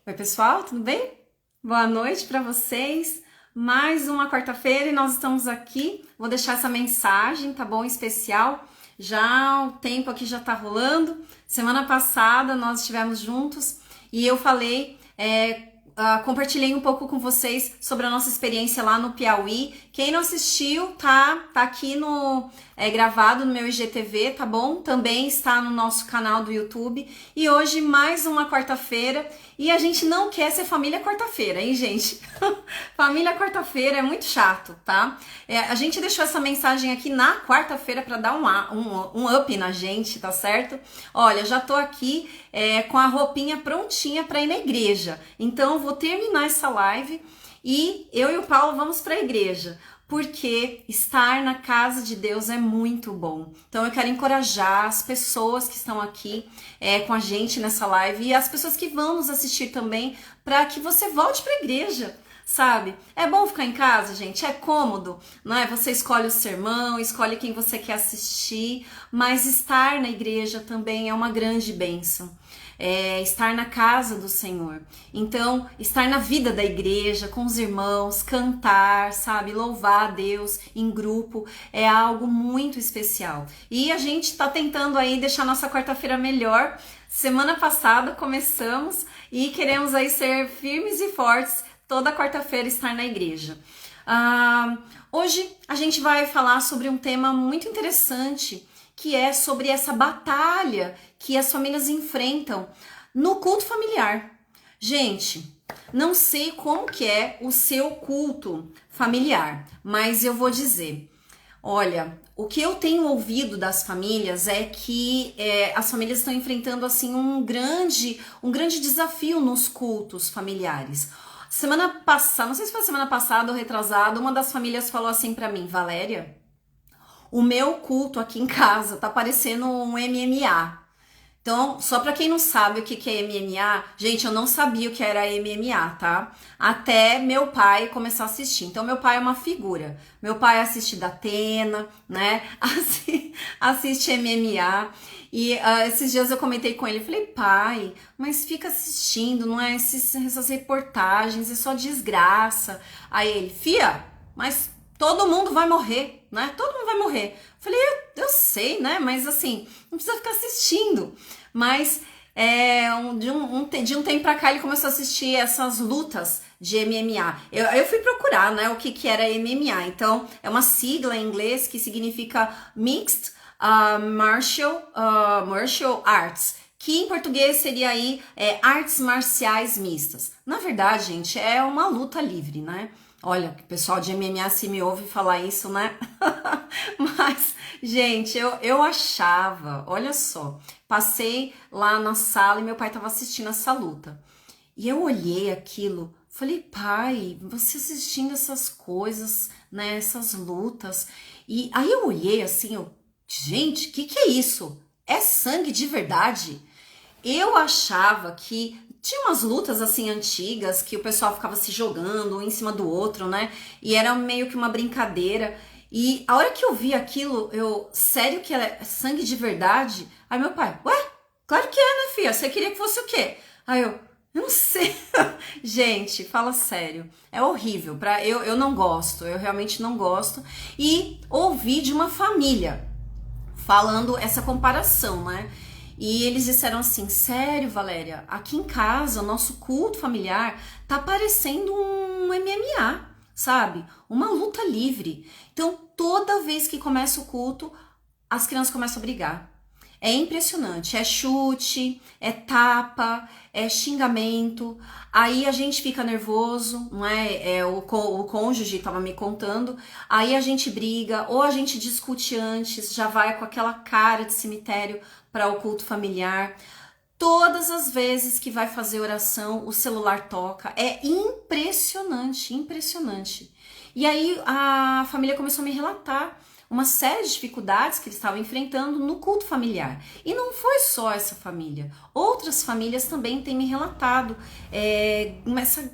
Oi, pessoal, tudo bem? Boa noite para vocês. Mais uma quarta-feira e nós estamos aqui. Vou deixar essa mensagem, tá bom? Especial. Já o tempo aqui já tá rolando. Semana passada nós estivemos juntos e eu falei, compartilhei um pouco com vocês sobre a nossa experiência lá no Piauí. Quem não assistiu, tá aqui no gravado no meu IGTV, tá bom? Também está no nosso canal do YouTube. E hoje mais uma quarta-feira e a gente não quer ser família quarta-feira, hein, gente? Família quarta-feira é muito chato, tá? A gente deixou essa mensagem aqui na quarta-feira para dar um up na gente, tá certo? Olha, já tô aqui com a roupinha prontinha para ir na igreja. Então, vou terminar essa live e eu e o Paulo vamos para a igreja, porque estar na casa de Deus é muito bom. Então eu quero encorajar as pessoas que estão aqui com a gente nessa live e as pessoas que vão nos assistir também, para que você volte para a igreja. Sabe? É bom ficar em casa, gente, é cômodo, não é? Você escolhe o sermão, escolhe quem você quer assistir, mas estar na igreja também é uma grande bênção. Estar na casa do Senhor. Então, estar na vida da igreja, com os irmãos, cantar, sabe? Louvar a Deus em grupo é algo muito especial. E a gente tá tentando aí deixar nossa quarta-feira melhor. Semana passada começamos e queremos aí ser firmes e fortes toda quarta-feira estar na igreja. Hoje a gente vai falar sobre um tema muito interessante, que é sobre essa batalha que as famílias enfrentam no culto familiar. Gente, não sei como que é o seu culto familiar, mas eu vou dizer, olha, o que eu tenho ouvido das famílias é que as famílias estão enfrentando assim um grande desafio nos cultos familiares. Semana passada, não sei se foi semana passada ou retrasada, uma das famílias falou assim pra mim: Valéria, o meu culto aqui em casa tá parecendo um MMA. Então, só pra quem não sabe o que é MMA, gente, eu não sabia o que era MMA, tá? Até meu pai começar a assistir. Então, meu pai é uma figura. Meu pai assiste Datena, né? Assiste MMA. E esses dias eu comentei com ele, falei: pai, mas fica assistindo, não é? Essas reportagens, é só desgraça. Aí ele: fia, mas todo mundo vai morrer, né? Todo mundo vai morrer. Falei: eu sei, né? Mas assim, não precisa ficar assistindo. Mas de um tempo pra cá ele começou a assistir essas lutas de MMA. Eu fui procurar, né, o que era MMA. Então, é uma sigla em inglês que significa Mixed Martial Arts, que em português seria aí artes marciais mistas. Na verdade, gente, é uma luta livre, né? Olha, o pessoal de MMA se me ouve falar isso, né? Mas, gente, eu achava, olha só, passei lá na sala e meu pai estava assistindo essa luta. E eu olhei aquilo, falei: pai, você assistindo essas coisas, né, essas lutas. E aí eu olhei assim, gente, o que é isso? É sangue de verdade? Eu achava que tinha umas lutas assim antigas que o pessoal ficava se jogando um em cima do outro, né? E era meio que uma brincadeira. E a hora que eu vi aquilo, sério que é sangue de verdade? Aí meu pai: ué, claro que é, né, filha? Você queria que fosse o quê? Aí eu não sei. Gente, fala sério. É horrível. Eu não gosto, eu realmente não gosto. E ouvi de uma família falando essa comparação, né? E eles disseram assim: sério, Valéria, aqui em casa, o nosso culto familiar tá parecendo um MMA, sabe? Uma luta livre. Então, toda vez que começa o culto, as crianças começam a brigar. É impressionante, é chute, é tapa, é xingamento, aí a gente fica nervoso, não é? O cônjuge estava me contando, aí a gente briga, ou a gente discute antes, já vai com aquela cara de cemitério para o culto familiar. Todas as vezes que vai fazer oração, o celular toca, é impressionante, impressionante. E aí a família começou a me relatar uma série de dificuldades que eles estavam enfrentando no culto familiar. E não foi só essa família. Outras famílias também têm me relatado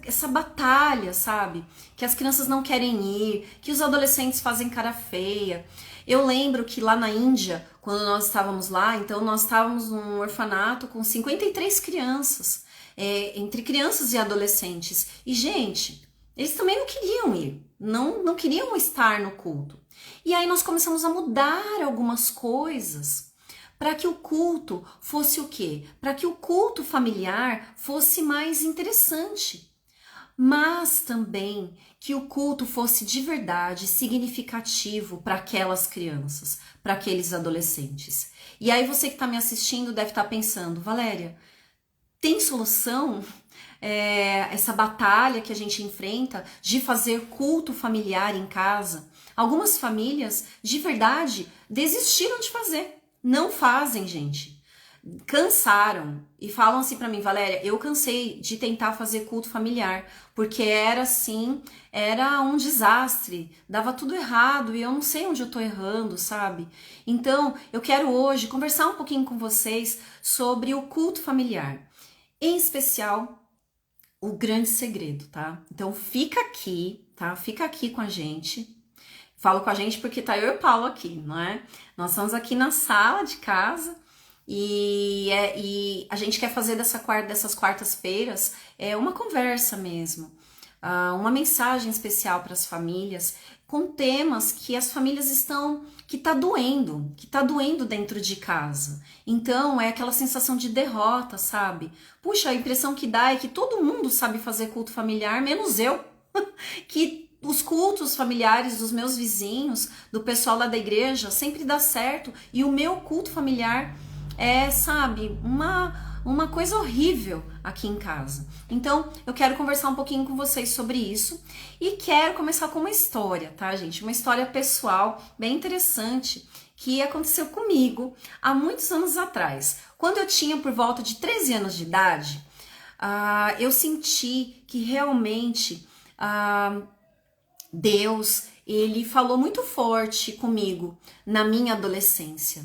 essa batalha, sabe? Que as crianças não querem ir, que os adolescentes fazem cara feia. Eu lembro que lá na Índia, quando nós estávamos lá, então nós estávamos num orfanato com 53 crianças. entre crianças e adolescentes. E, gente, eles também não queriam ir, não queriam estar no culto. E aí nós começamos a mudar algumas coisas para que o culto fosse o quê? Para que o culto familiar fosse mais interessante. Mas também que o culto fosse de verdade significativo para aquelas crianças, para aqueles adolescentes. E aí você que está me assistindo deve estar pensando, Valéria, tem solução essa batalha que a gente enfrenta de fazer culto familiar em casa? Algumas famílias, de verdade, desistiram de fazer. Não fazem, gente. Cansaram e falam assim pra mim, Valéria, eu cansei de tentar fazer culto familiar, porque era assim, era um desastre, dava tudo errado e eu não sei onde eu tô errando, sabe? Então, eu quero hoje conversar um pouquinho com vocês sobre o culto familiar, em especial o grande segredo, tá? Então, fica aqui, tá? Fica aqui com a gente. Falo com a gente porque tá eu e o Paulo aqui, não é? Nós estamos aqui na sala de casa. E a gente quer fazer dessas quartas-feiras uma conversa mesmo, uma mensagem especial para as famílias, com temas que as famílias que tá doendo dentro de casa. Então é aquela sensação de derrota, sabe? Puxa, a impressão que dá é que todo mundo sabe fazer culto familiar, menos eu, que os cultos familiares dos meus vizinhos, do pessoal lá da igreja, sempre dá certo, e o meu culto familiar sabe, uma coisa horrível aqui em casa. Então, eu quero conversar um pouquinho com vocês sobre isso e quero começar com uma história, tá, gente? Uma história pessoal bem interessante que aconteceu comigo há muitos anos atrás. Quando eu tinha por volta de 13 anos de idade, eu senti que realmente Deus, ele falou muito forte comigo na minha adolescência.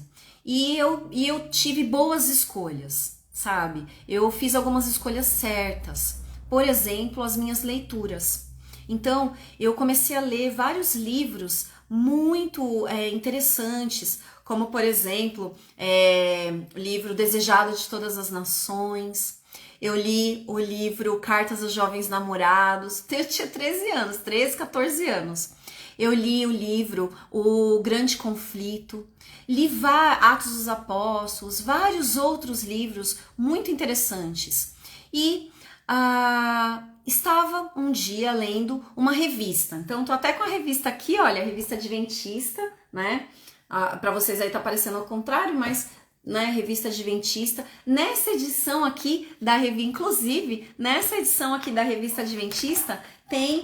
E eu tive boas escolhas, sabe? Eu fiz algumas escolhas certas. Por exemplo, as minhas leituras. Então, eu comecei a ler vários livros muito interessantes, como, por exemplo, o livro Desejado de Todas as Nações. Eu li o livro Cartas aos Jovens Namorados. Eu tinha 13, 14 anos. Eu li o livro O Grande Conflito. Li Atos dos Apóstolos, vários outros livros muito interessantes. E estava um dia lendo uma revista. Então, tô até com a revista aqui, olha, a revista Adventista, né? Para vocês aí tá aparecendo ao contrário, mas né, revista Adventista. Nessa edição aqui da revista, inclusive, nessa edição aqui da revista Adventista, tem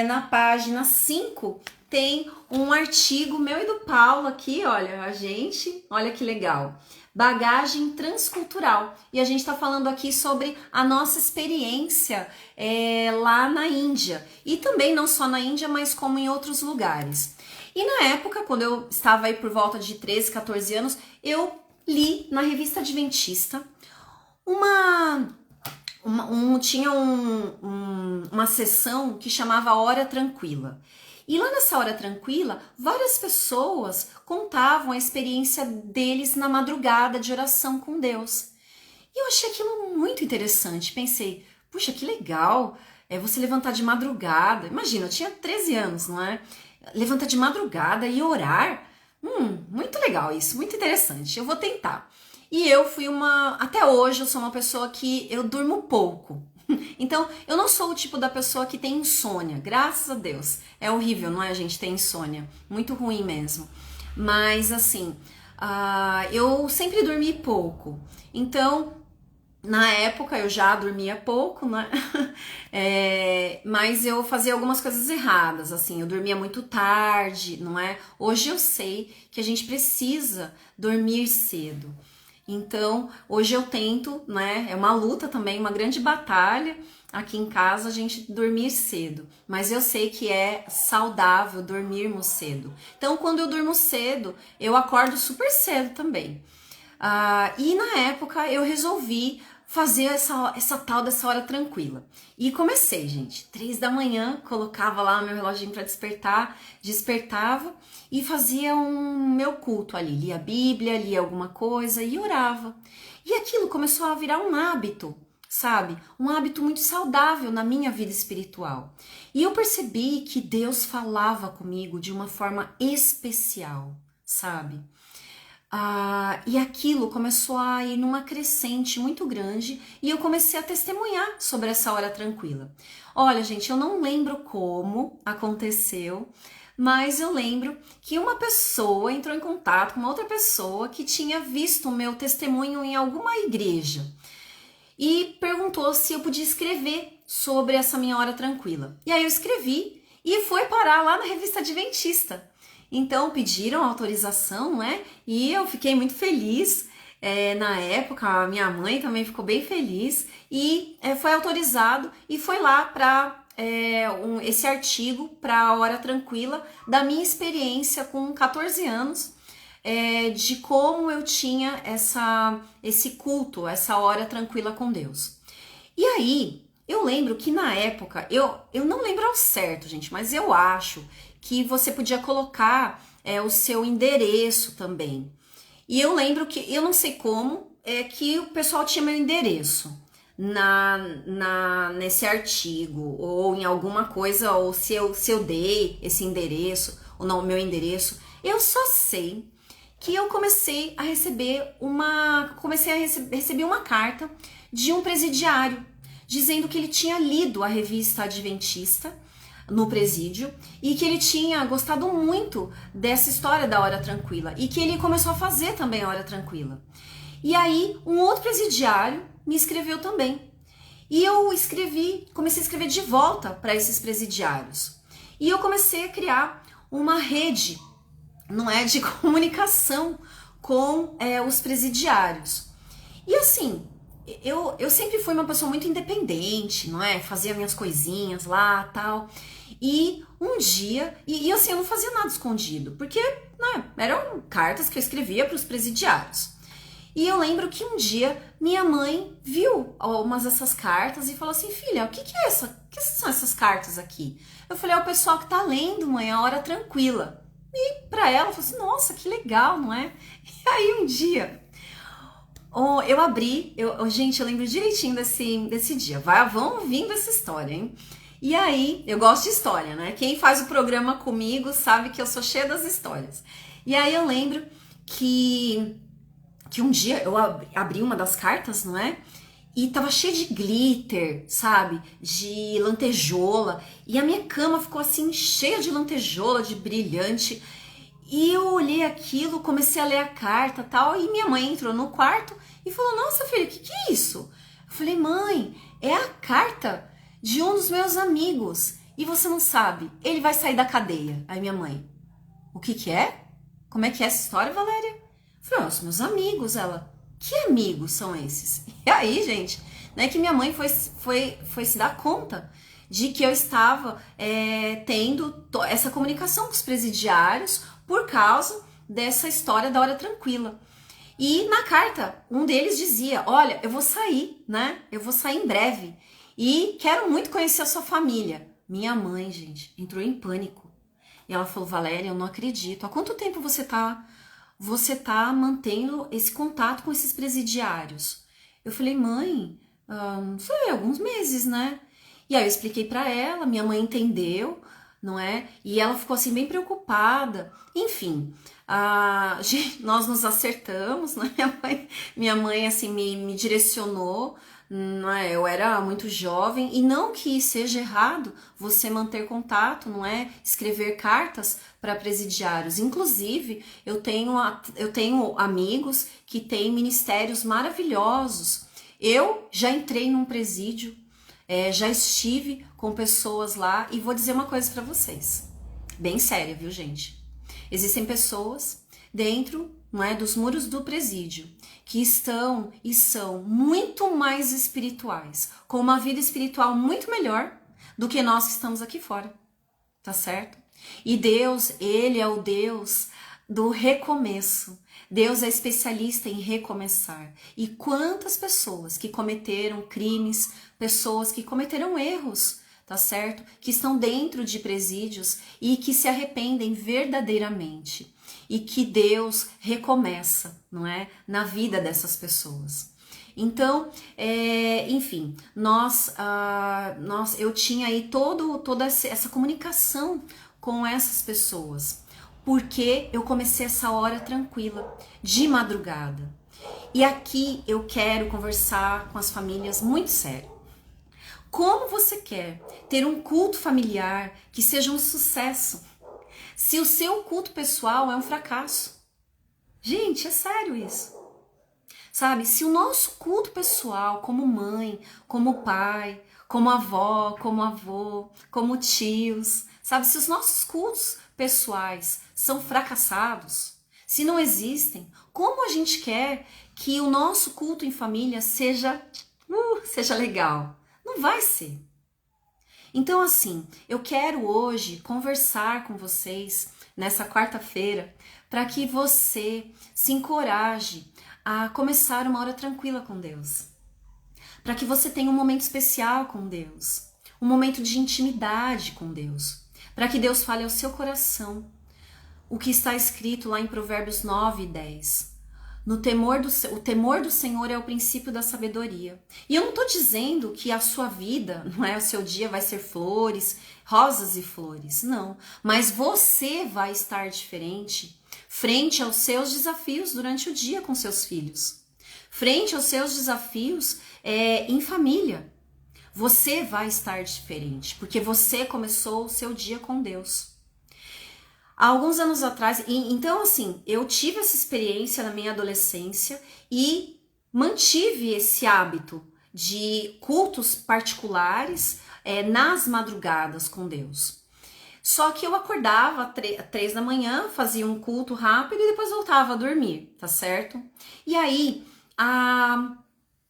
na página 5, tem um artigo meu e do Paulo aqui, olha, olha que legal. Bagagem transcultural. E a gente está falando aqui sobre a nossa experiência lá na Índia. E também não só na Índia, mas como em outros lugares. E na época, quando eu estava aí por volta de 13, 14 anos, eu li na revista Adventista tinha uma sessão que chamava Hora Tranquila. E lá nessa Hora Tranquila, várias pessoas contavam a experiência deles na madrugada de oração com Deus. E eu achei aquilo muito interessante. Pensei, puxa, que legal, você levantar de madrugada. Imagina, eu tinha 13 anos, não é? Levantar de madrugada e orar. Muito legal isso, muito interessante. Eu vou tentar. E eu fui até hoje eu sou uma pessoa que eu durmo pouco. Então, eu não sou o tipo da pessoa que tem insônia, graças a Deus. É horrível, não é, a gente ter insônia? Muito ruim mesmo. Mas, assim, eu sempre dormi pouco. Então, na época, eu já dormia pouco, né? Mas eu fazia algumas coisas erradas, assim. Eu dormia muito tarde, não é? Hoje eu sei que a gente precisa dormir cedo. Então, hoje eu tento, né? É uma luta também, uma grande batalha aqui em casa a gente dormir cedo. Mas eu sei que é saudável dormirmos cedo. Então, quando eu durmo cedo, eu acordo super cedo também. E na época eu resolvi fazer essa tal dessa hora tranquila. E comecei, gente. 3 da manhã, colocava lá meu reloginho para despertar, despertava e fazia meu culto ali. Lia a Bíblia, lia alguma coisa e orava. E aquilo começou a virar um hábito sabe? Um hábito muito saudável na minha vida espiritual. E eu percebi que Deus falava comigo de uma forma especial, sabe? E aquilo começou a ir numa crescente muito grande e eu comecei a testemunhar sobre essa hora tranquila. Olha, gente, eu não lembro como aconteceu, mas eu lembro que uma pessoa entrou em contato com uma outra pessoa que tinha visto o meu testemunho em alguma igreja e perguntou se eu podia escrever sobre essa minha hora tranquila. E aí eu escrevi e foi parar lá na revista Adventista. Então pediram autorização, né? E eu fiquei muito feliz. Na época, a minha mãe também ficou bem feliz e foi autorizado e foi lá para esse artigo para a hora tranquila da minha experiência com 14 anos, de como eu tinha esse culto, essa hora tranquila com Deus. E aí, eu lembro que na época, eu não lembro ao certo, gente, mas eu acho que você podia colocar o seu endereço também. E eu lembro que, eu não sei como, que o pessoal tinha meu endereço nesse artigo, ou em alguma coisa, ou se eu dei esse endereço, ou não, o meu endereço. Eu só sei que eu comecei a receber uma carta de um presidiário, dizendo que ele tinha lido a revista Adventista no presídio e que ele tinha gostado muito dessa história da hora tranquila e que ele começou a fazer também a hora tranquila. E aí um outro presidiário me escreveu também. E eu comecei a escrever de volta para esses presidiários. E eu comecei a criar uma rede, não é, de comunicação com os presidiários. E assim, eu sempre fui uma pessoa muito independente, não é? Fazia minhas coisinhas lá, tal. E um dia, e assim, eu não fazia nada escondido, porque eram cartas que eu escrevia para os presidiários. E eu lembro que um dia minha mãe viu algumas dessas cartas e falou assim: filha, o que são essas cartas aqui? Eu falei: é o pessoal que tá lendo, mãe, a hora tranquila. E pra ela, falou assim: nossa, que legal, não é? E aí um dia, eu abri, gente, eu lembro direitinho desse dia. Vão ouvindo essa história, hein? E aí, eu gosto de história, né? Quem faz o programa comigo sabe que eu sou cheia das histórias. E aí eu lembro que um dia eu abri uma das cartas, não é? E tava cheia de glitter, sabe? De lantejola. E a minha cama ficou assim, cheia de lantejola, de brilhante. E eu olhei aquilo, comecei a ler a carta e tal. E minha mãe entrou no quarto e falou: nossa, filha, o que é isso? Eu falei: mãe, é a carta de um dos meus amigos. E você não sabe, ele vai sair da cadeia. Aí minha mãe: o que é? Como é que é essa história, Valéria? Eu falei: os meus amigos. Ela: que amigos são esses? E aí, gente, né, que minha mãe foi se dar conta de que eu estava tendo essa comunicação com os presidiários por causa dessa história da hora tranquila. E na carta, um deles dizia: olha, eu vou sair, né? Eu vou sair em breve e quero muito conhecer a sua família. Minha mãe, gente, entrou em pânico. E ela falou: Valéria, eu não acredito. Há quanto tempo você tá mantendo esse contato com esses presidiários? Eu falei: mãe, não sei, alguns meses, né? E aí eu expliquei pra ela, minha mãe entendeu, não é? E ela ficou assim bem preocupada. Enfim, gente, nós nos acertamos, né? Minha mãe assim me direcionou. Não é? Eu era muito jovem e não que seja errado você manter contato, não é? Escrever cartas para presidiários. Inclusive, eu tenho amigos que têm ministérios maravilhosos. Eu já entrei num presídio, já estive com pessoas lá e vou dizer uma coisa para vocês, bem séria, viu, gente? Existem pessoas dentro, não é, dos muros do presídio que estão e são muito mais espirituais, com uma vida espiritual muito melhor do que nós que estamos aqui fora, tá certo? E Deus, Ele é o Deus do recomeço. Deus é especialista em recomeçar. E quantas pessoas que cometeram crimes, pessoas que cometeram erros, tá certo? Que estão dentro de presídios e que se arrependem verdadeiramente. E que Deus recomeça, não é? Na vida dessas pessoas. Então, enfim, eu tinha aí toda essa comunicação com essas pessoas, porque eu comecei essa hora tranquila, de madrugada. E aqui eu quero conversar com as famílias muito sério. Como você quer ter um culto familiar que seja um sucesso, se o seu culto pessoal é um fracasso? Gente, é sério isso. Sabe, se o nosso culto pessoal, como mãe, como pai, como avó, como avô, como tios, sabe, se os nossos cultos pessoais são fracassados, se não existem, como a gente quer que o nosso culto em família seja legal? Não vai ser. Então, assim, eu quero hoje conversar com vocês nessa quarta-feira para que você se encoraje a começar uma hora tranquila com Deus. Para que você tenha um momento especial com Deus, um momento de intimidade com Deus, para que Deus fale ao seu coração o que está escrito lá em Provérbios 9 e 10. O temor do Senhor é o princípio da sabedoria. E eu não estou dizendo que a sua vida, não é, o seu dia vai ser flores, rosas e flores, não. Mas você vai estar diferente frente aos seus desafios durante o dia com seus filhos. Frente aos seus desafios em família. Você vai estar diferente, porque você começou o seu dia com Deus. Há alguns anos atrás, então assim, eu tive essa experiência na minha adolescência e mantive esse hábito de cultos particulares nas madrugadas com Deus. Só que eu acordava às 3 da manhã, fazia um culto rápido e depois voltava a dormir, tá certo? E aí,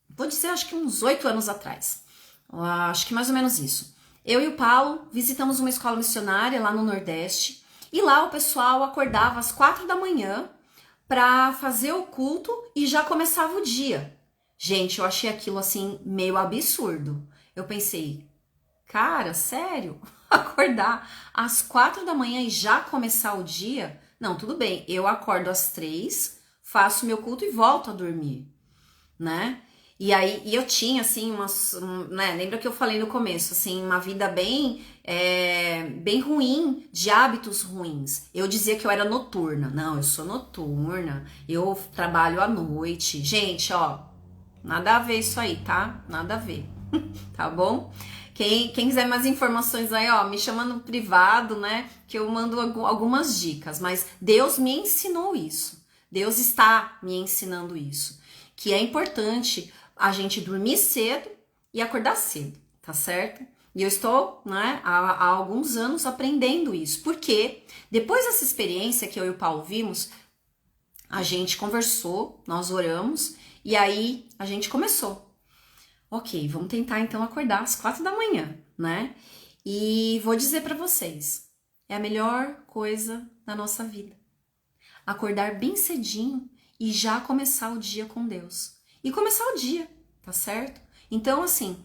vou dizer, acho que uns 8 anos atrás, acho que mais ou menos isso, eu e o Paulo visitamos uma escola missionária lá no Nordeste. E lá o pessoal acordava às 4 da manhã para fazer o culto e já começava o dia. Gente, eu achei aquilo assim meio absurdo. Eu pensei, cara, sério? Acordar às 4 da manhã e já começar o dia? Não, tudo bem, eu acordo às 3, faço meu culto e volto a dormir, né? E aí, eu tinha, assim, né, lembra que eu falei no começo, assim, uma vida bem ruim, de hábitos ruins. Eu dizia que eu era noturna. Não, eu sou noturna, eu trabalho à noite. Gente, ó, nada a ver isso aí, tá? Nada a ver, tá bom? Quem quiser mais informações aí, ó, me chama no privado, né, que eu mando algumas dicas. Mas Deus me ensinou isso. Deus está me ensinando isso. Que é importante a gente dormir cedo e acordar cedo, tá certo? E eu estou, né, há alguns anos aprendendo isso, porque depois dessa experiência que eu e o Paulo vimos, a gente conversou, nós oramos, e aí a gente começou. Ok, vamos tentar então acordar às 4 da manhã, né? E vou dizer para vocês, é a melhor coisa da nossa vida. Acordar bem cedinho e já começar o dia com Deus. E começar o dia, tá certo? Então, assim,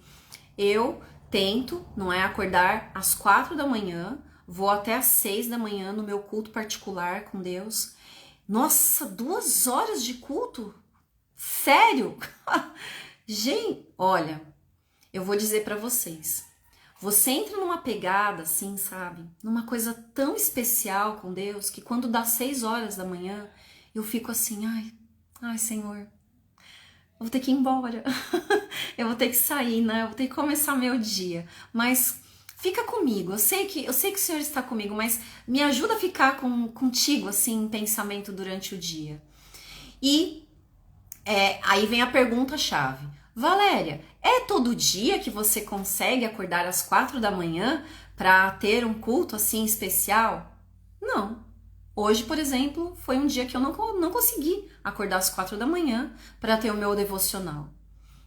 eu tento, não é, acordar às 4 da manhã, vou até às 6 da manhã no meu culto particular com Deus. Nossa, 2 horas de culto? Sério? Gente, olha, eu vou dizer pra vocês. Você entra numa pegada assim, sabe? Numa coisa tão especial com Deus, que quando dá 6 horas da manhã, eu fico assim, ai, Senhor, eu vou ter que ir embora, eu vou ter que sair, né? Eu vou ter que começar meu dia. Mas fica comigo, eu sei que o Senhor está comigo, mas me ajuda a ficar contigo, assim, em pensamento durante o dia. E aí vem a pergunta-chave. Valéria, é todo dia que você consegue acordar às 4 da manhã para ter um culto assim especial? Não. Hoje, por exemplo, foi um dia que eu não consegui acordar às 4 da manhã para ter o meu devocional.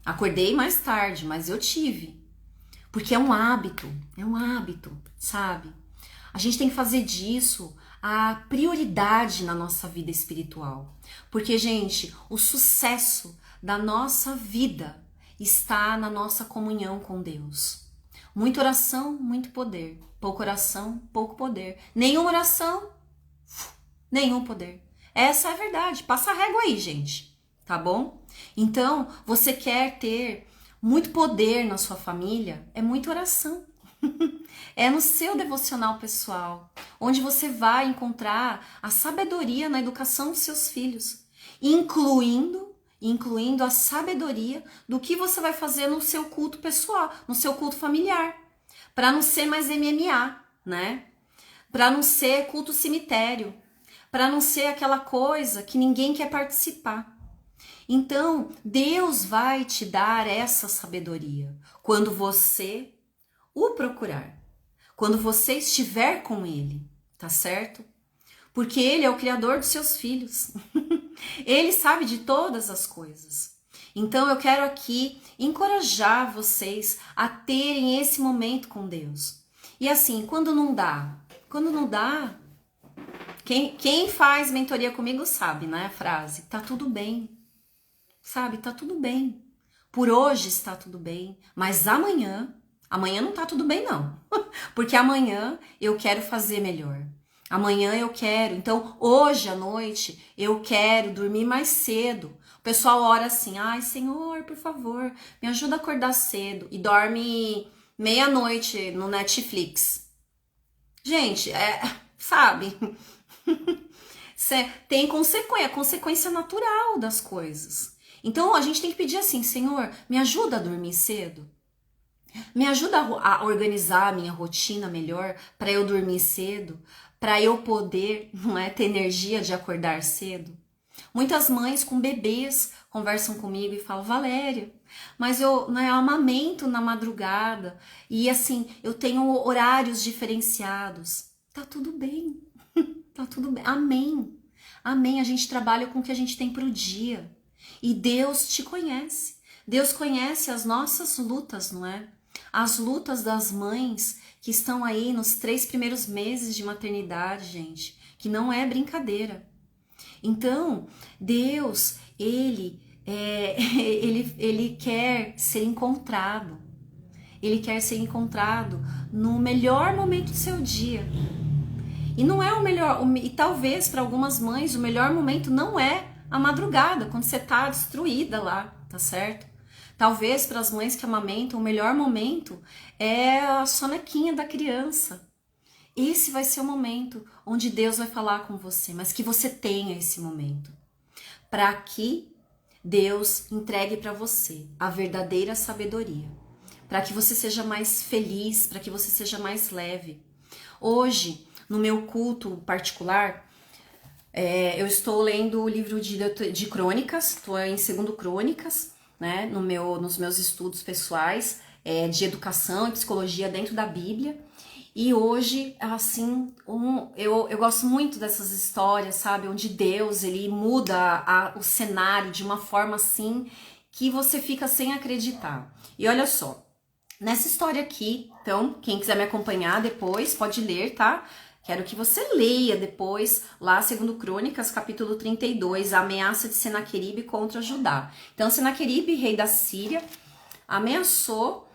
Acordei mais tarde, mas eu tive. Porque é um hábito, sabe? A gente tem que fazer disso a prioridade na nossa vida espiritual. Porque, gente, o sucesso da nossa vida está na nossa comunhão com Deus. Muita oração, muito poder. Pouca oração, pouco poder. Nenhuma oração, nenhum poder. Essa é a verdade. Passa a régua aí, gente. tá bom? Então, você quer ter muito poder na sua família? É muita oração. É no seu devocional pessoal, onde você vai encontrar a sabedoria na educação dos seus filhos, incluindo a sabedoria do que você vai fazer no seu culto pessoal, no seu culto familiar, para não ser mais MMA, né? Para não ser culto cemitério, para não ser aquela coisa que ninguém quer participar. Então, Deus vai te dar essa sabedoria quando você o procurar, quando você estiver com Ele, tá certo? Porque Ele é o Criador dos seus filhos. Ele sabe de todas as coisas. Então eu quero aqui encorajar vocês a terem esse momento com Deus. E assim, quando não dá, quem faz mentoria comigo sabe, né, a frase, tá tudo bem, sabe, tá tudo bem. Por hoje está tudo bem, mas amanhã não tá tudo bem não, porque amanhã eu quero fazer melhor. Amanhã eu quero, então hoje à noite eu quero dormir mais cedo. O pessoal ora assim, ai Senhor, por favor, me ajuda a acordar cedo. E dorme meia-noite no Netflix. Gente, sabe? Tem consequência natural das coisas. Então a gente tem que pedir assim, Senhor, me ajuda a dormir cedo. Me ajuda a organizar a minha rotina melhor para eu dormir cedo, para eu poder, não é, ter energia de acordar cedo. Muitas mães com bebês conversam comigo e falam, Valéria, mas eu amamento na madrugada e assim, eu tenho horários diferenciados. Tá tudo bem, tá tudo bem, amém, amém, a gente trabalha com o que a gente tem pro dia e Deus te conhece, Deus conhece as nossas lutas, não é? As lutas das mães que estão aí nos 3 primeiros meses de maternidade, gente, que não é brincadeira. Então, Deus, ele quer ser encontrado. Ele quer ser encontrado no melhor momento do seu dia. E não é o melhor, e talvez para algumas mães o melhor momento não é a madrugada, quando você tá destruída lá, tá certo? Talvez para as mães que amamentam, o melhor momento é a sonequinha da criança. Esse vai ser o momento onde Deus vai falar com você, mas que você tenha esse momento. Para que Deus entregue para você a verdadeira sabedoria. Para que você seja mais feliz, para que você seja mais leve. Hoje, no meu culto particular, eu estou lendo o livro de Crônicas, estou em 2 Crônicas, né, nos meus estudos pessoais de educação e psicologia dentro da Bíblia. E hoje, assim, eu gosto muito dessas histórias, sabe, onde Deus, ele muda o cenário de uma forma assim que você fica sem acreditar. E olha só, nessa história aqui, então, quem quiser me acompanhar depois pode ler, tá? Quero que você leia depois, lá 2 Crônicas, capítulo 32, a ameaça de Senaqueribe contra Judá. Então, Senaqueribe, rei da Síria, ameaçou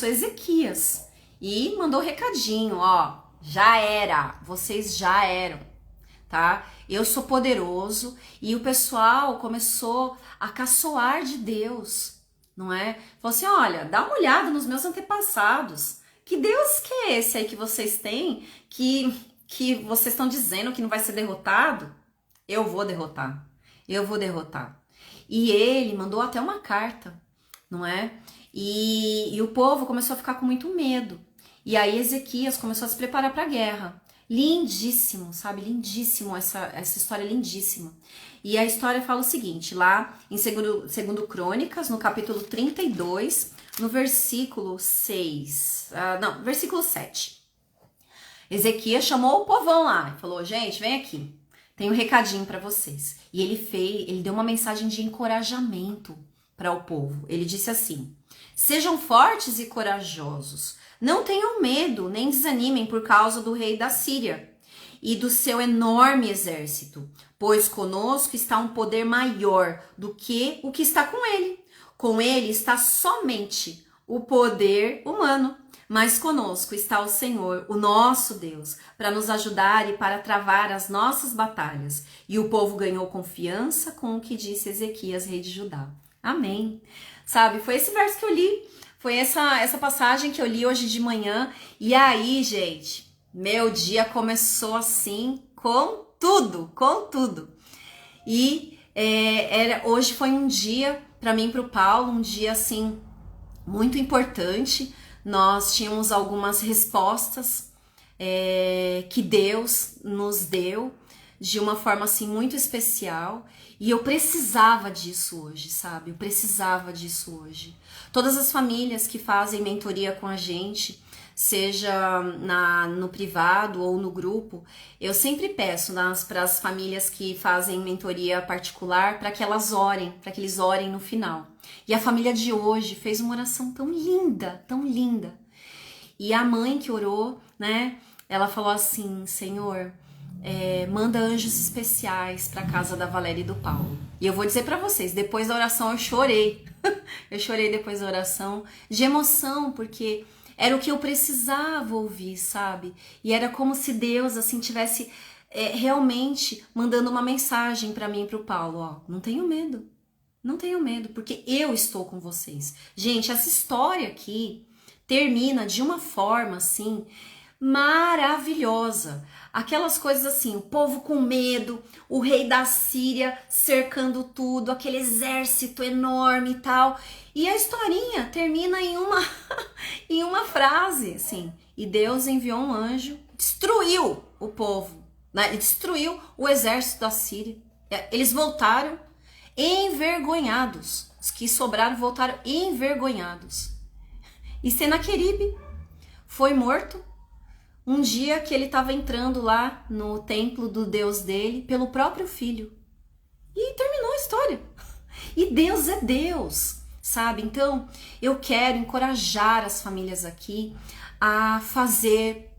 Ezequias e mandou recadinho, ó, já era, vocês já eram, tá? Eu sou poderoso, e o pessoal começou a caçoar de Deus, não é? Falou assim, olha, dá uma olhada nos meus antepassados. Que Deus que é esse aí que vocês têm, que vocês estão dizendo que não vai ser derrotado? Eu vou derrotar. E ele mandou até uma carta, não é? E o povo começou a ficar com muito medo. E aí Ezequias começou a se preparar para a guerra. Lindíssimo, sabe? Lindíssimo, essa história é lindíssima. E a história fala o seguinte, lá em 2 Crônicas, no capítulo 32, no versículo 7. Ezequias chamou o povão lá e falou, gente, vem aqui, tem um recadinho para vocês. E ele deu uma mensagem de encorajamento para o povo. Ele disse assim, sejam fortes e corajosos, não tenham medo, nem desanimem por causa do rei da Síria e do seu enorme exército, pois conosco está um poder maior do que o que está com ele. Com ele está somente o poder humano, Mas conosco está o Senhor, o nosso Deus, para nos ajudar e para travar as nossas batalhas. E o povo ganhou confiança com o que disse Ezequias, rei de Judá. Amém. Sabe, foi esse verso que eu li, foi essa passagem que eu li hoje de manhã. E aí, gente, meu dia começou assim, com tudo, com tudo. E hoje foi um dia, para mim e para o Paulo, um dia assim, muito importante. Nós tínhamos algumas respostas que Deus nos deu de uma forma assim muito especial, e eu precisava disso hoje, sabe? Eu precisava disso hoje. Todas as famílias que fazem mentoria com a gente, seja no privado ou no grupo, eu sempre peço para as famílias que fazem mentoria particular para que elas orem, para que eles orem no final. E a família de hoje fez uma oração tão linda, tão linda. E a mãe que orou, né, ela falou assim: Senhor, manda anjos especiais para a casa da Valéria e do Paulo. E eu vou dizer para vocês, depois da oração eu chorei. Eu chorei depois da oração, de emoção, porque era o que eu precisava ouvir, sabe? E era como se Deus, assim, tivesse realmente mandando uma mensagem para mim e para o Paulo. Ó, não tenho medo. Não tenho medo, porque eu estou com vocês. Gente, essa história aqui termina de uma forma, assim, maravilhosa. Aquelas coisas assim, o povo com medo, o rei da Síria cercando tudo, aquele exército enorme e tal. E a historinha termina em uma frase, assim. E Deus enviou um anjo, destruiu o povo, né? Destruiu o exército da Síria. Eles voltaram envergonhados. Os que sobraram voltaram envergonhados. E Senaqueribe foi morto um dia que ele estava entrando lá no templo do Deus dele pelo próprio filho. E terminou a história. E Deus é Deus, sabe? Então, eu quero encorajar as famílias aqui a fazer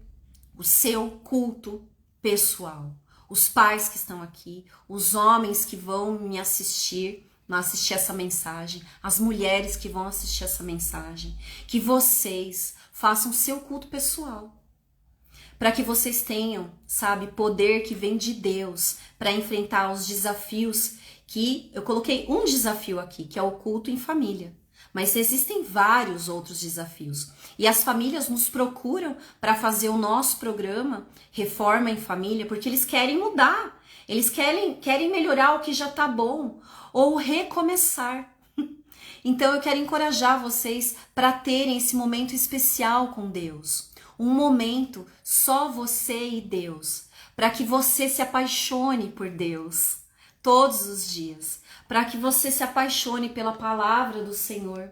o seu culto pessoal. Os pais que estão aqui, os homens que vão me assistir essa mensagem, as mulheres que vão assistir essa mensagem, que vocês façam seu culto pessoal. Para que vocês tenham, sabe, poder que vem de Deus para enfrentar os desafios que eu coloquei um desafio aqui, que é o culto em família. Mas existem vários outros desafios. E as famílias nos procuram para fazer o nosso programa Reforma em Família, porque eles querem mudar. Eles querem melhorar o que já está bom ou recomeçar. Então eu quero encorajar vocês para terem esse momento especial com Deus. Um momento só você e Deus, para que você se apaixone por Deus todos os dias, para que você se apaixone pela palavra do Senhor,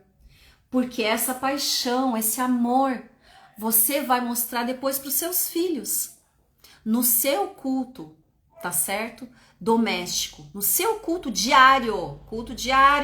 porque essa paixão, esse amor, você vai mostrar depois para os seus filhos, no seu culto, tá certo? Doméstico, no seu culto diário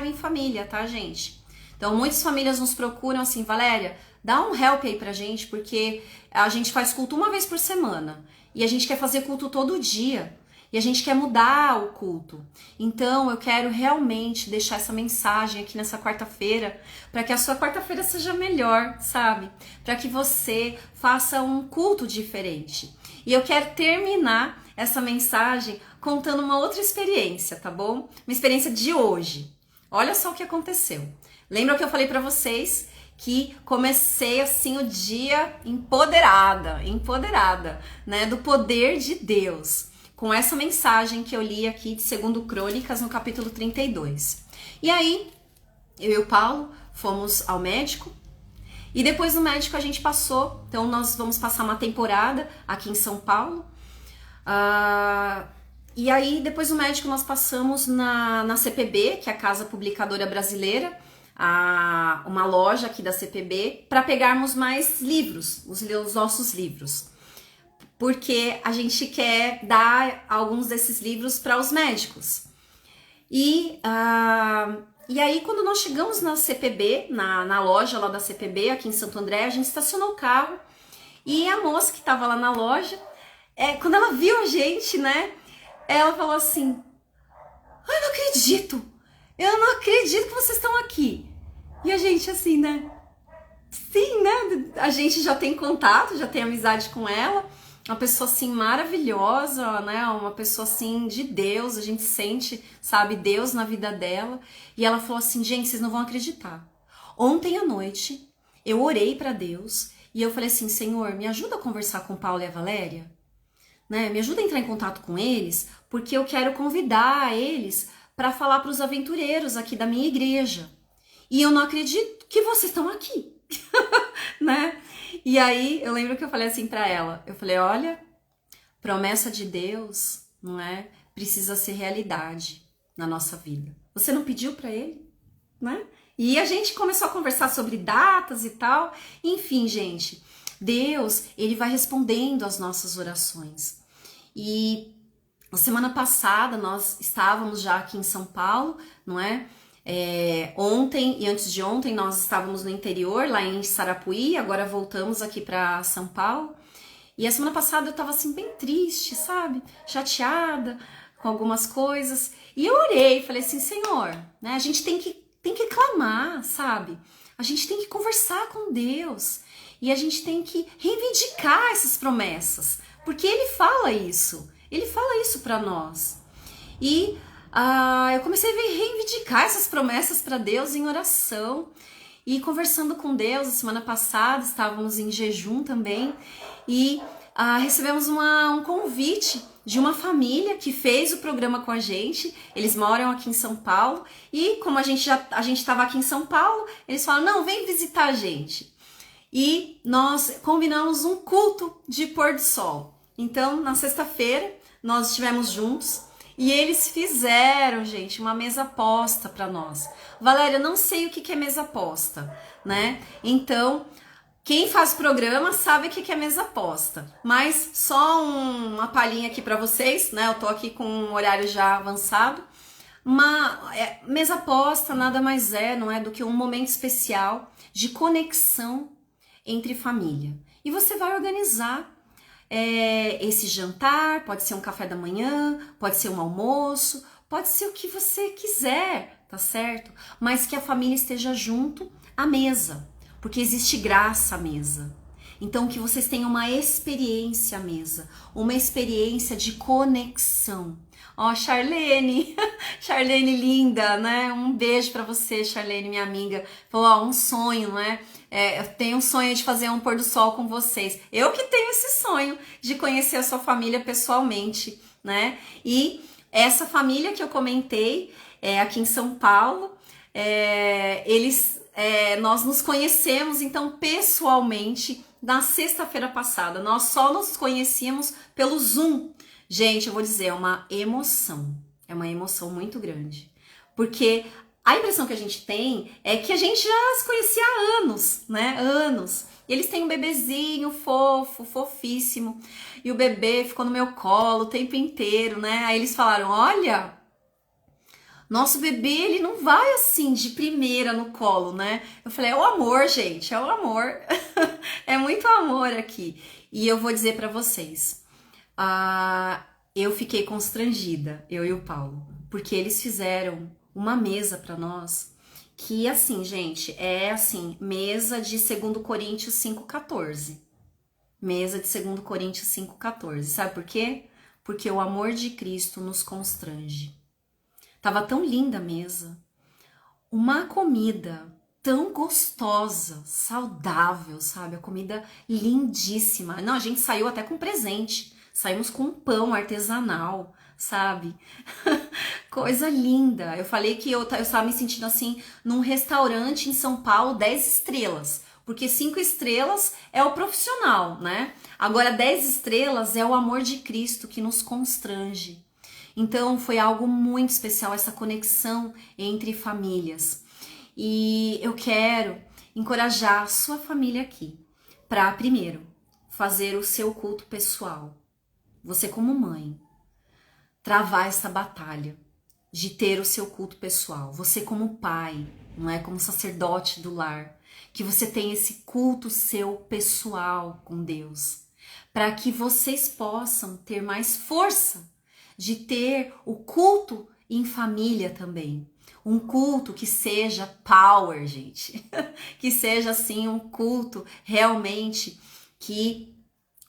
em família, tá, gente? Então, muitas famílias nos procuram assim: Valéria, dá um help aí pra gente, porque a gente faz culto uma vez por semana e a gente quer fazer culto todo dia e a gente quer mudar o culto. Então eu quero realmente deixar essa mensagem aqui nessa quarta-feira para que a sua quarta-feira seja melhor, sabe? Para que você faça um culto diferente. E eu quero terminar essa mensagem contando uma outra experiência, tá bom? Uma experiência de hoje. Olha só o que aconteceu. Lembra que eu falei pra vocês que comecei assim o dia empoderada, né, do poder de Deus, com essa mensagem que eu li aqui de 2 Crônicas, no capítulo 32. E aí, eu e o Paulo fomos ao médico, e depois do médico a gente passou, então nós vamos passar uma temporada aqui em São Paulo, e aí depois do médico nós passamos na CPB, que é a Casa Publicadora Brasileira, uma loja aqui da CPB, para pegarmos mais livros, os nossos livros, porque a gente quer dar alguns desses livros para os médicos. E aí, quando nós chegamos na CPB, na loja lá da CPB, aqui em Santo André, a gente estacionou o carro, e a moça que estava lá na loja, quando ela viu a gente, né, ela falou assim: eu não acredito que vocês estão aqui. E a gente assim, né? sim, né? A gente já tem contato, já tem amizade com ela. Uma pessoa assim maravilhosa, né? Uma pessoa assim de Deus, a gente sente, sabe, Deus na vida dela. E ela falou assim: gente, vocês não vão acreditar. Ontem à noite eu orei para Deus e eu falei assim: Senhor, me ajuda a conversar com o Paulo e a Valéria, né? Me ajuda a entrar em contato com eles, porque eu quero convidar eles para falar para os aventureiros aqui da minha igreja. E eu não acredito que vocês estão aqui, né? E aí eu lembro que eu falei assim para ela, eu falei: olha, promessa de Deus, não é? Precisa ser realidade na nossa vida. Você não pediu para ele, né? E a gente começou a conversar sobre datas e tal. Enfim, gente, Deus, ele vai respondendo às nossas orações. E na semana passada nós estávamos já aqui em São Paulo, não é? Ontem e antes de ontem nós estávamos no interior, lá em Sarapuí, agora voltamos aqui para São Paulo. E a semana passada eu tava assim bem triste, sabe? Chateada com algumas coisas. E eu orei, falei assim: Senhor, né? A gente tem que clamar, sabe? A gente tem que conversar com Deus. E a gente tem que reivindicar essas promessas. Porque Ele fala isso. Ele fala isso para nós. E eu comecei a reivindicar essas promessas para Deus em oração. E conversando com Deus, a semana passada, estávamos em jejum também, e recebemos um convite de uma família que fez o programa com a gente. Eles moram aqui em São Paulo, e como a gente estava aqui em São Paulo, eles falaram: não, vem visitar a gente. E nós combinamos um culto de pôr do sol. Então, na sexta-feira, nós estivemos juntos, e eles fizeram, gente, uma mesa posta para nós. Valéria, não sei o que é mesa posta, né? Então, quem faz programa sabe o que é mesa posta. Mas só uma palhinha aqui para vocês, né? Eu tô aqui com um horário já avançado. Mesa posta nada mais não é do que um momento especial de conexão entre família. E você vai organizar esse jantar, pode ser um café da manhã, pode ser um almoço, pode ser o que você quiser, tá certo? Mas que a família esteja junto à mesa, porque existe graça à mesa. Então que vocês tenham uma experiência à mesa, uma experiência de conexão. Ó, Charlene, Charlene linda, né? Um beijo pra você, Charlene, minha amiga. Falou, ó, um sonho, né? Eu tenho um sonho de fazer um pôr do sol com vocês. Eu que tenho esse sonho de conhecer a sua família pessoalmente, né? E essa família que eu comentei aqui em São Paulo, nós nos conhecemos então pessoalmente na sexta-feira passada. Nós só nos conhecíamos pelo Zoom. Gente, eu vou dizer, é uma emoção muito grande, porque a impressão que a gente tem é que a gente já se conhecia há anos, né? Anos. E eles têm um bebezinho fofo, fofíssimo, e o bebê ficou no meu colo o tempo inteiro, né? Aí eles falaram: olha, nosso bebê, ele não vai assim de primeira no colo, né? Eu falei: é o amor, gente, é o amor. É muito amor aqui. E eu vou dizer pra vocês, eu fiquei constrangida, eu e o Paulo, porque eles fizeram uma mesa pra nós que, assim, gente, é assim, mesa de 2 Coríntios 5,14. Mesa de 2 Coríntios 5,14. Sabe por quê? Porque o amor de Cristo nos constrange. Tava tão linda a mesa. Uma comida tão gostosa, saudável, sabe? A comida lindíssima. Não, a gente saiu até com presente. Saímos com um pão artesanal, sabe? Coisa linda. Eu falei que eu estava me sentindo assim num restaurante em São Paulo, 10 estrelas. Porque 5 estrelas é o profissional, né? Agora 10 estrelas é o amor de Cristo que nos constrange. Então foi algo muito especial essa conexão entre famílias. E eu quero encorajar a sua família aqui para, primeiro, fazer o seu culto pessoal. Você como mãe, travar essa batalha de ter o seu culto pessoal. Você como pai, não é, como sacerdote do lar, que você tenha esse culto seu pessoal com Deus, para que vocês possam ter mais força de ter o culto em família também. Um culto que seja power, gente. Que seja assim um culto realmente que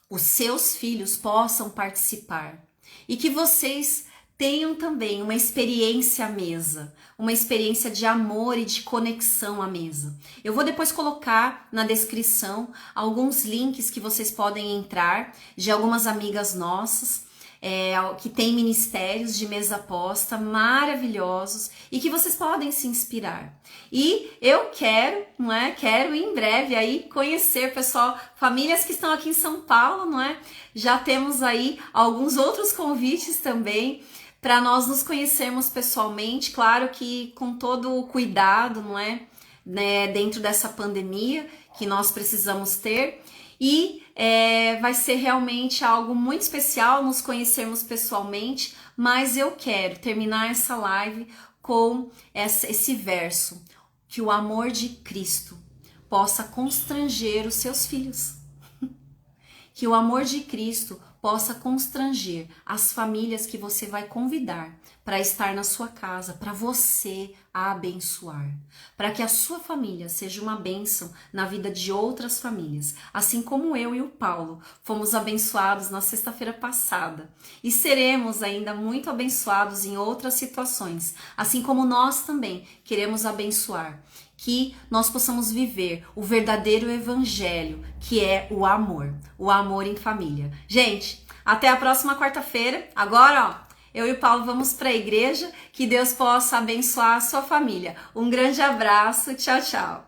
os seus filhos possam participar. E que vocês tenham também uma experiência à mesa, uma experiência de amor e de conexão à mesa. Eu vou depois colocar na descrição alguns links que vocês podem entrar de algumas amigas nossas, que tem ministérios de mesa posta maravilhosos e que vocês podem se inspirar. E eu quero, não é? Quero em breve aí conhecer, pessoal, famílias que estão aqui em São Paulo, não é? Já temos aí alguns outros convites também para nós nos conhecermos pessoalmente, claro que com todo o cuidado, não é? Né, dentro dessa pandemia que nós precisamos ter. E vai ser realmente algo muito especial nos conhecermos pessoalmente, mas eu quero terminar essa live com esse verso, que o amor de Cristo possa constranger os seus filhos. Que o amor de Cristo possa constranger as famílias que você vai convidar para estar na sua casa, para você a abençoar, para que a sua família seja uma bênção na vida de outras famílias, assim como eu e o Paulo fomos abençoados na sexta-feira passada e seremos ainda muito abençoados em outras situações, assim como nós também queremos abençoar. Que nós possamos viver o verdadeiro evangelho, que é o amor em família. Gente, até a próxima quarta-feira. Agora, ó, eu e o Paulo vamos para a igreja. Que Deus possa abençoar a sua família. Um grande abraço. Tchau, tchau.